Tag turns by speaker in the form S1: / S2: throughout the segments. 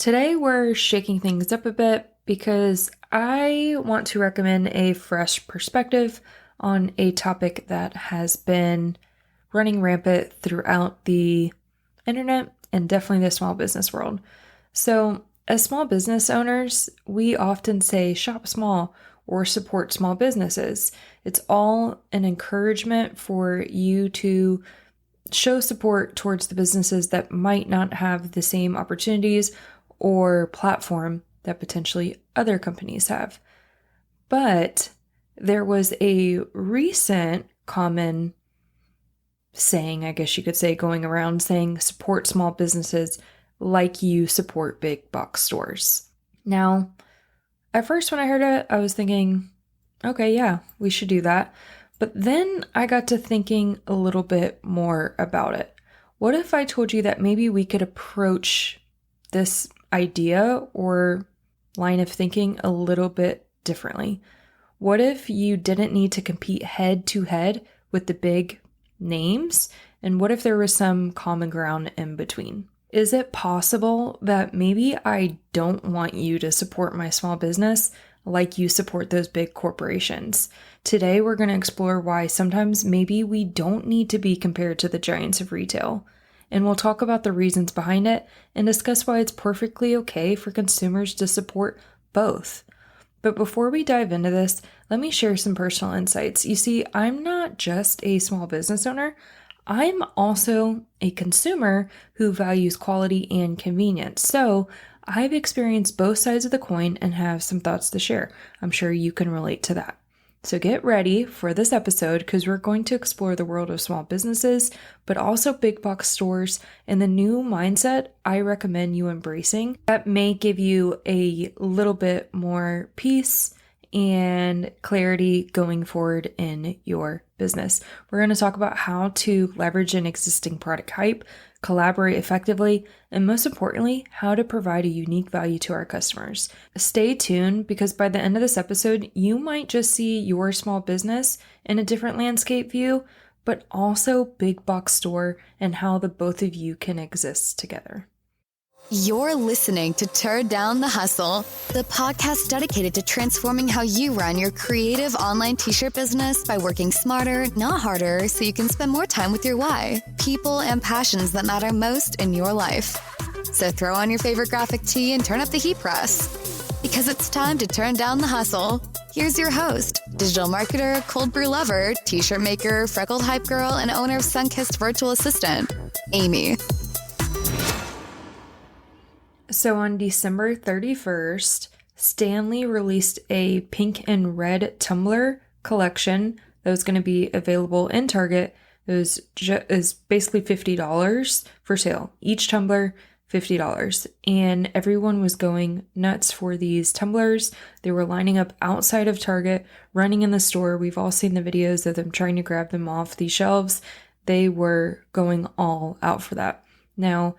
S1: Today we're shaking things up a bit because I want to recommend a fresh perspective on a topic that has been running rampant throughout the internet and definitely the small business world. So, as small business owners, we often say shop small or support small businesses. It's all an encouragement for you to show support towards the businesses that might not have the same opportunities or platform that potentially other companies have. But there was a recent common saying, I guess you could say, going around saying support small businesses like you support big box stores. Now, at first when I heard it, I was thinking, okay, yeah, we should do that. But then I got to thinking a little bit more about it. What if I told you that maybe we could approach this idea or line of thinking a little bit differently? What if you didn't need to compete head to head with the big names? And what if there was some common ground in between? Is it possible that maybe I don't want you to support my small business like you support those big corporations? Today, we're going to explore why sometimes maybe we don't need to be compared to the giants of retail. And we'll talk about the reasons behind it and discuss why it's perfectly okay for consumers to support both. But before we dive into this, let me share some personal insights. You see, I'm not just a small business owner. I'm also a consumer who values quality and convenience. So I've experienced both sides of the coin and have some thoughts to share. I'm sure you can relate to that. So get ready for this episode because we're going to explore the world of small businesses, but also big box stores and the new mindset I recommend you embracing that may give you a little bit more peace and clarity going forward in your business. We're going to talk about how to leverage an existing product hype, collaborate effectively, and most importantly, how to provide a unique value to our customers. Stay tuned because by the end of this episode, you might just see your small business in a different landscape view, but also big box store and how the both of you can exist together.
S2: You're listening to Tear Down the Hustle, the podcast dedicated to transforming how you run your creative online t-shirt business by working smarter, not harder, so you can spend more time with your why, people, and passions that matter most in your life. So throw on your favorite graphic tee and turn up the heat press, because it's time to turn down the hustle. Here's your host, digital marketer, cold brew lover, t-shirt maker, freckled hype girl, and owner of Sunkissed Virtual Assistant, Amy.
S1: So on December 31st, Stanley released a pink and red tumbler collection that was going to be available in Target. It is basically $50 for sale. Each tumbler, $50. And everyone was going nuts for these tumblers. They were lining up outside of Target, running in the store. We've all seen the videos of them trying to grab them off the shelves. They were going all out for that. Now,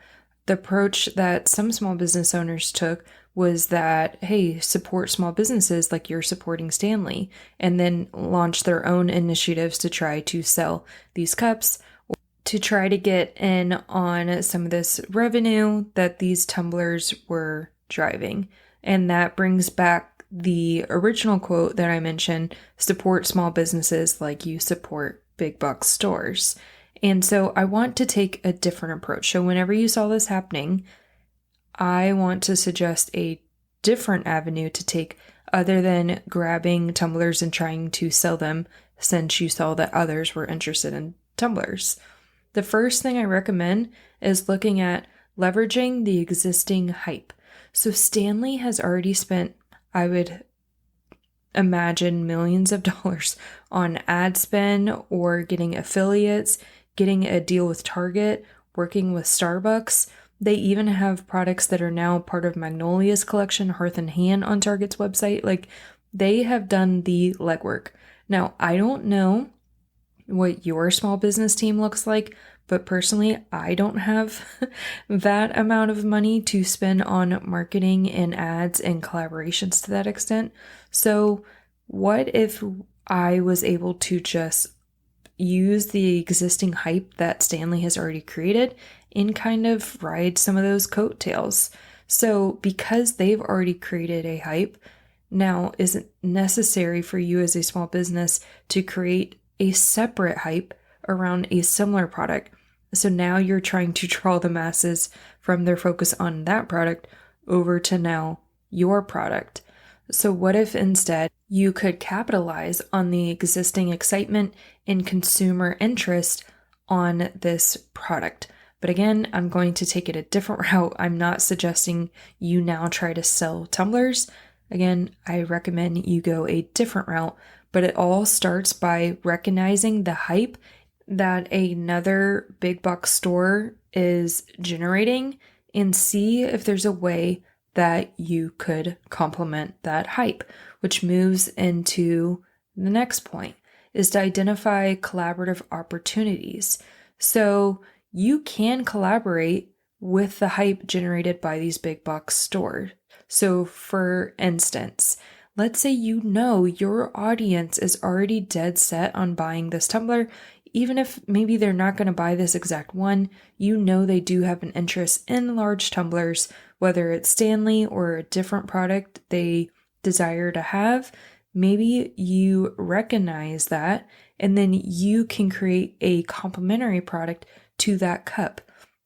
S1: the approach that some small business owners took was that, hey, support small businesses like you're supporting Stanley, and then launch their own initiatives to try to sell these cups, or to try to get in on some of this revenue that these tumblers were driving. And that brings back the original quote that I mentioned, support small businesses like you support big box stores. And so I want to take a different approach. So whenever you saw this happening, I want to suggest a different avenue to take other than grabbing tumblers and trying to sell them, since you saw that others were interested in tumblers. The first thing I recommend is looking at leveraging the existing hype. So Stanley has already spent, I would imagine, millions of dollars on ad spend or getting affiliates, getting a deal with Target, working with Starbucks. They even have products that are now part of Magnolia's collection, Hearth and Hand, on Target's website. Like, they have done the legwork. Now, I don't know what your small business team looks like, but personally, I don't have that amount of money to spend on marketing and ads and collaborations to that extent. So what if I was able to just use the existing hype that Stanley has already created and kind of ride some of those coattails? So because they've already created a hype, now isn't necessary for you as a small business to create a separate hype around a similar product. So now you're trying to draw the masses from their focus on that product over to now your product. So what if instead you could capitalize on the existing excitement and consumer interest on this product? But again, I'm going to take it a different route. I'm not suggesting you now try to sell tumblers. Again, I recommend you go a different route, but it all starts by recognizing the hype that another big box store is generating and see if there's a way that you could complement that hype, which moves into the next point is to identify collaborative opportunities. So you can collaborate with the hype generated by these big box stores. So for instance, let's say you know your audience is already dead set on buying this tumbler, even if maybe they're not going to buy this exact one, you know they do have an interest in large tumblers, whether it's Stanley or a different product they desire to have. Maybe you recognize that, and then you can create a complementary product to that cup.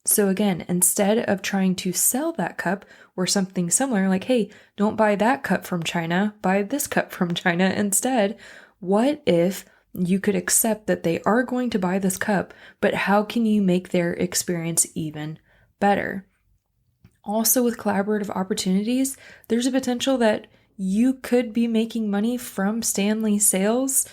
S1: So again, instead of trying to sell that cup or something similar, like, hey, don't buy that cup from China, buy this cup from China instead, what if you could accept that they are going to buy this cup, but how can you make their experience even better? Also, with collaborative opportunities, there's a potential that you could be making money from Stanley sales,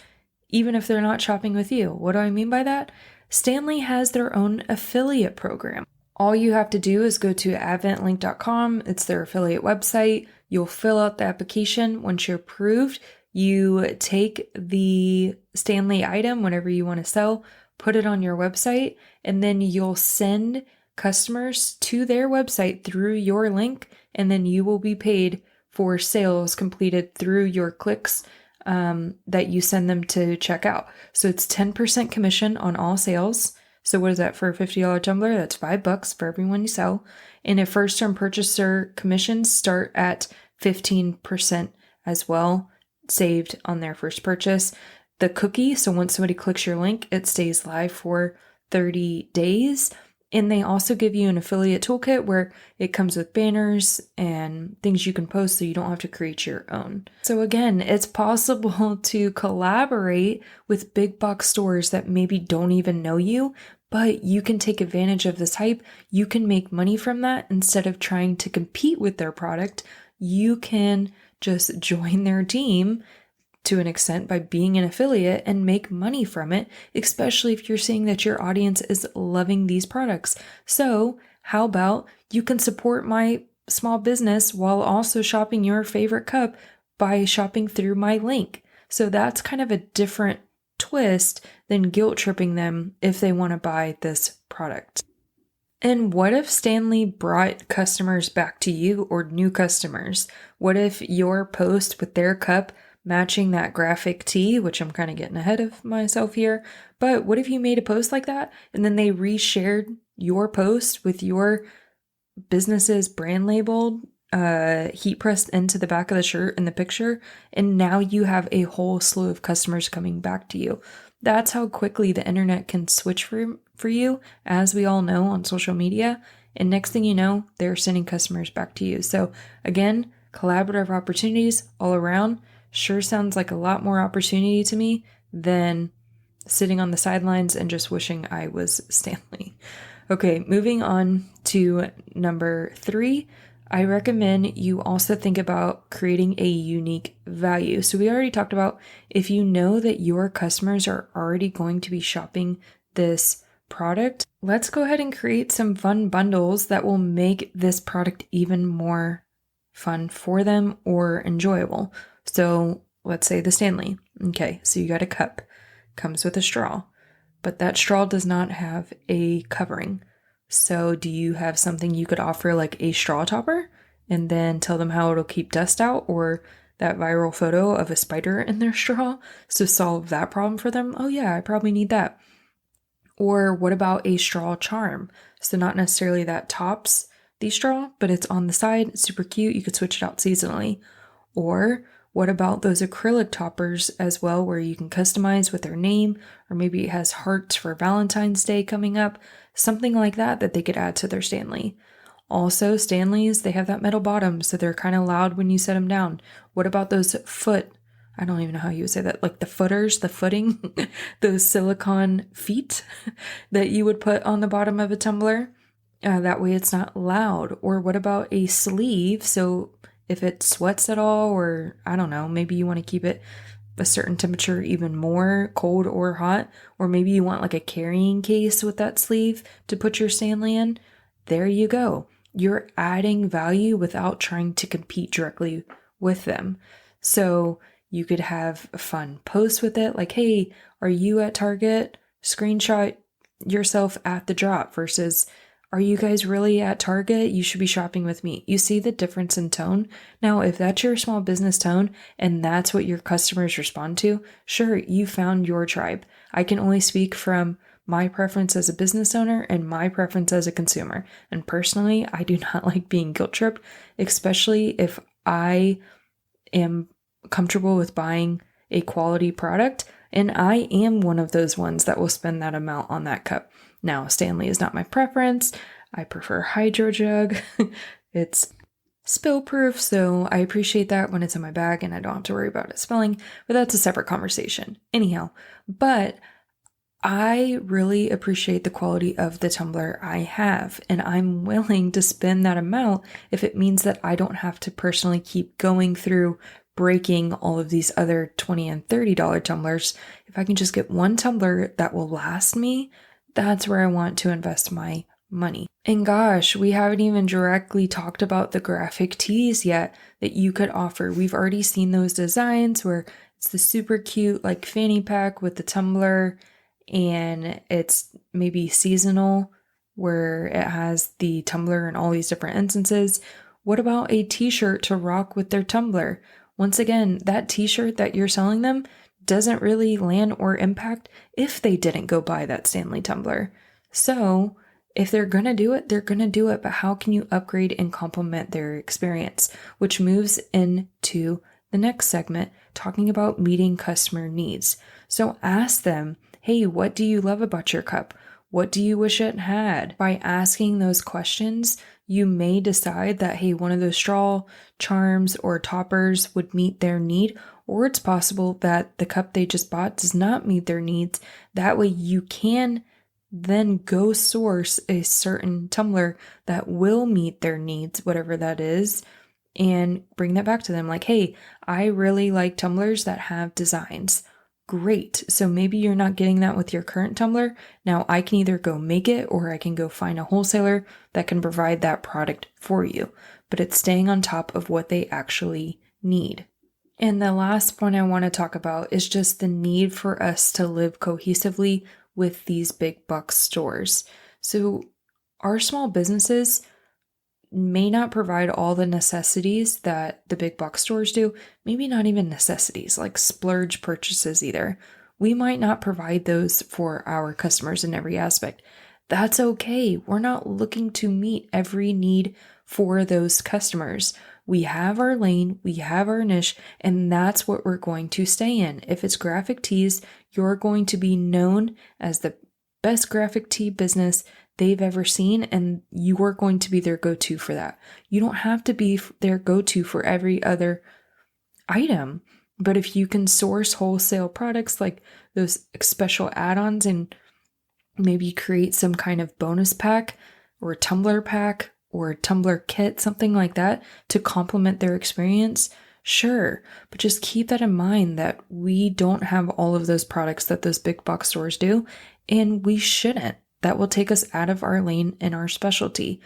S1: even if they're not shopping with you. What do I mean by that? Stanley has their own affiliate program. All you have to do is go to adventlink.com. It's their affiliate website. You'll fill out the application. Once you're approved, you take the Stanley item, whatever you want to sell, put it on your website, and then you'll send customers to their website through your link, and then you will be paid for sales completed through your clicks that you send them to check out. So it's 10% commission on all sales. So what is that for a $50 tumbler? That's $5 for everyone you sell. And a first-term purchaser commissions start at 15% as well, saved on their first purchase. The cookie, so once somebody clicks your link, it stays live for 30 days. And they also give you an affiliate toolkit where it comes with banners and things you can post so you don't have to create your own. So again, it's possible to collaborate with big box stores that maybe don't even know you, but you can take advantage of this hype. You can make money from that instead of trying to compete with their product. You can just join their team to an extent by being an affiliate and make money from it, especially if you're seeing that your audience is loving these products. So how about you can support my small business while also shopping your favorite cup by shopping through my link. So that's kind of a different twist than guilt tripping them if they want to buy this product. And what if Stanley brought customers back to you or new customers? What if your post with their cup matching that graphic tee, which I'm kind of getting ahead of myself here, but what if you made a post like that and then they reshared your post with your business's brand labeled, heat pressed into the back of the shirt in the picture, and now you have a whole slew of customers coming back to you. That's how quickly the internet can switch for you, as we all know on social media, and next thing you know, they're sending customers back to you. So again, collaborative opportunities all around. Sure sounds like a lot more opportunity to me than sitting on the sidelines and just wishing I was Stanley. Okay, moving on to number 3, I recommend you also think about creating a unique value. So we already talked about if you know that your customers are already going to be shopping this product, let's go ahead and create some fun bundles that will make this product even more fun for them or enjoyable. So let's say the Stanley. Okay, so you got a cup, comes with a straw, but that straw does not have a covering. So do you have something you could offer like a straw topper and then tell them how it'll keep dust out, or that viral photo of a spider in their straw? So solve that problem for them. Oh yeah, I probably need that. Or what about a straw charm? So not necessarily that tops the straw, but it's on the side. It's super cute. You could switch it out seasonally. Or what about those acrylic toppers as well, where you can customize with their name, or maybe it has hearts for Valentine's Day coming up, something like that that they could add to their Stanley. Also, Stanleys, they have that metal bottom, so they're kind of loud when you set them down. What about those I don't even know how you would say that, like the footers, the footing, those silicone feet that you would put on the bottom of a tumbler? That way it's not loud. Or what about a sleeve? So if it sweats at all, or I don't know, maybe you want to keep it a certain temperature even more, cold or hot, or maybe you want like a carrying case with that sleeve to put your Stanley in. There you go. You're adding value without trying to compete directly with them. So you could have fun posts with it, like, hey, are you at Target? Screenshot yourself at the drop versus, are you guys really at Target? You should be shopping with me. You see the difference in tone? Now, if that's your small business tone and that's what your customers respond to, sure, you found your tribe. I can only speak from my preference as a business owner and my preference as a consumer. And personally, I do not like being guilt tripped, especially if I am comfortable with buying a quality product. And I am one of those ones that will spend that amount on that cup. Now, Stanley is not my preference. I prefer Hydro Jug. It's spill proof, so I appreciate that when it's in my bag and I don't have to worry about it spilling, but that's a separate conversation. Anyhow, but I really appreciate the quality of the tumbler I have, and I'm willing to spend that amount if it means that I don't have to personally keep going through breaking all of these other $20 and $30 tumblers. If I can just get one tumbler that will last me, that's where I want to invest my money. And gosh, we haven't even directly talked about the graphic tees yet that you could offer. We've already seen those designs where it's the super cute like fanny pack with the tumbler, and it's maybe seasonal where it has the tumbler in all these different instances. What about a t-shirt to rock with their tumbler? Once again, that t-shirt that you're selling them doesn't really land or impact if they didn't go buy that Stanley tumbler. So if they're going to do it, they're going to do it, but how can you upgrade and complement their experience? Which moves into the next segment, talking about meeting customer needs. So ask them, hey, what do you love about your cup? What do you wish it had? By asking those questions, you may decide that, hey, one of those straw charms or toppers would meet their need, or it's possible that the cup they just bought does not meet their needs. That way you can then go source a certain tumbler that will meet their needs, whatever that is, and bring that back to them. Like, hey, I really like tumblers that have designs. Great. So maybe you're not getting that with your current tumbler. Now I can either go make it or I can go find a wholesaler that can provide that product for you. But it's staying on top of what they actually need. And the last point I want to talk about is just the need for us to live cohesively with these big box stores. So our small businesses may not provide all the necessities that the big box stores do, maybe not even necessities like splurge purchases either. We might not provide those for our customers in every aspect. That's okay. We're not looking to meet every need for those customers. We have our lane, we have our niche, and that's what we're going to stay in. If it's graphic tees, you're going to be known as the best graphic tee business they've ever seen, and you are going to be their go-to for that. You don't have to be their go-to for every other item, but if you can source wholesale products like those special add-ons and maybe create some kind of bonus pack or a tumbler pack or a tumbler kit, something like that to complement their experience, sure, but just keep that in mind that we don't have all of those products that those big box stores do, and we shouldn't. That will take us out of our lane and our specialty.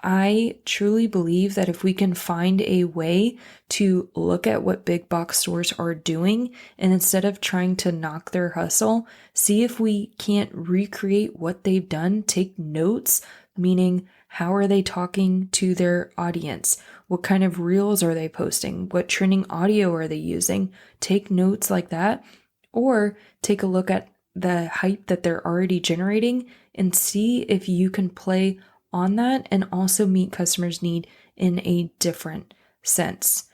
S1: I truly believe that if we can find a way to look at what big box stores are doing, and instead of trying to knock their hustle, see if we can't recreate what they've done, take notes, meaning how are they talking to their audience? What kind of reels are they posting? What trending audio are they using? Take notes like that, or take a look at the hype that they're already generating and see if you can play on that and also meet customers' need in a different sense.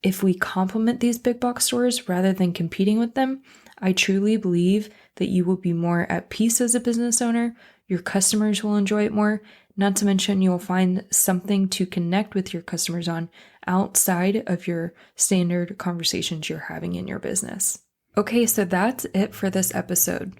S1: If we complement these big box stores rather than competing with them, I truly believe that you will be more at peace as a business owner. Your customers will enjoy it more. Not to mention, you'll find something to connect with your customers on outside of your standard conversations you're having in your business. Okay, so that's it for this episode.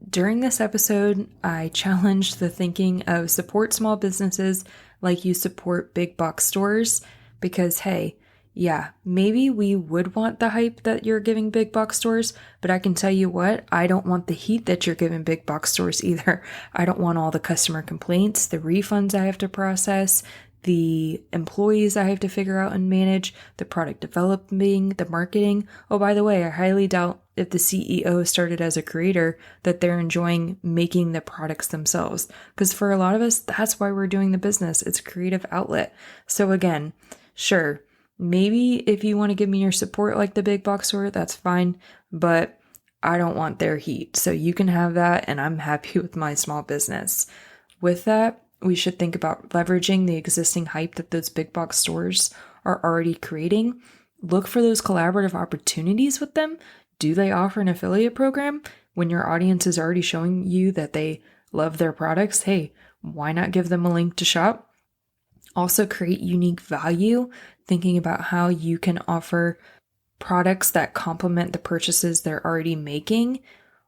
S1: During this episode, I challenged the thinking of support small businesses like you support big box stores because, hey, yeah, maybe we would want the hype that you're giving big box stores, but I can tell you what, I don't want the heat that you're giving big box stores either. I don't want all the customer complaints, the refunds I have to process, the employees I have to figure out and manage, the product developing, the marketing. Oh, by the way, I highly doubt if the CEO started as a creator that they're enjoying making the products themselves. Because for a lot of us, that's why we're doing the business. It's a creative outlet. So again, sure, maybe if you want to give me your support like the big box store, that's fine, but I don't want their heat. So you can have that, and I'm happy with my small business. With that, we should think about leveraging the existing hype that those big box stores are already creating. Look for those collaborative opportunities with them. Do they offer an affiliate program? When your audience is already showing you that they love their products, hey, why not give them a link to shop? Also create unique value, thinking about how you can offer products that complement the purchases they're already making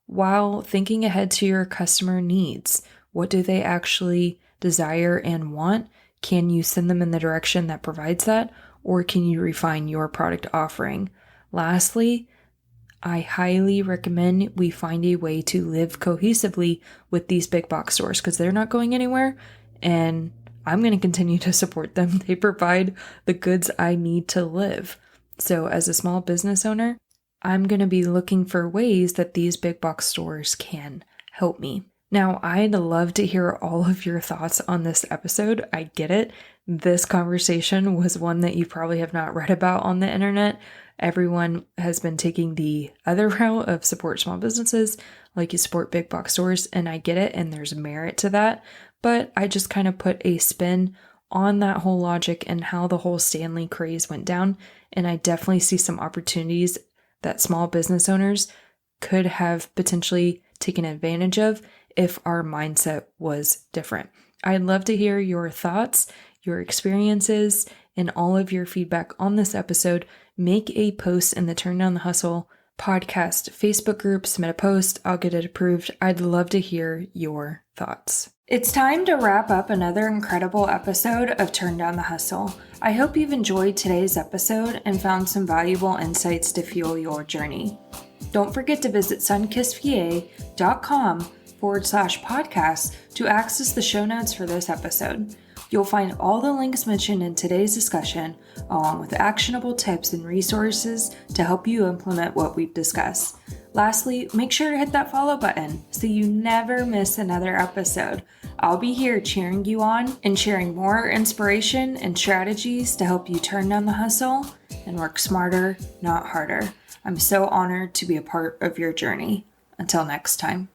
S1: while thinking ahead to your customer needs. What do they actually desire and want? Can you send them in the direction that provides that, or can you refine your product offering? Lastly, I highly recommend we find a way to live cohesively with these big box stores because they're not going anywhere, and I'm going to continue to support them. They provide the goods I need to live. So as a small business owner, I'm going to be looking for ways that these big box stores can help me. Now, I'd love to hear all of your thoughts on this episode. I get it. This conversation was one that you probably have not read about on the internet. Everyone has been taking the other route of support small businesses, like you support big box stores, and I get it, and there's merit to that. But I just kind of put a spin on that whole logic and how the whole Stanley craze went down. And I definitely see some opportunities that small business owners could have potentially taken advantage of if our mindset was different. I'd love to hear your thoughts, your experiences, and all of your feedback on this episode. Make a post in the Turn Down the Hustle podcast Facebook group, submit a post, I'll get it approved. I'd love to hear your thoughts. It's time to wrap up another incredible episode of Turn Down the Hustle. I hope you've enjoyed today's episode and found some valuable insights to fuel your journey. Don't forget to visit sunkissva.com/podcast to access the show notes for this episode. You'll find all the links mentioned in today's discussion, along with actionable tips and resources to help you implement what we've discussed. Lastly, make sure to hit that follow button so you never miss another episode. I'll be here cheering you on and sharing more inspiration and strategies to help you turn down the hustle and work smarter, not harder. I'm so honored to be a part of your journey. Until next time.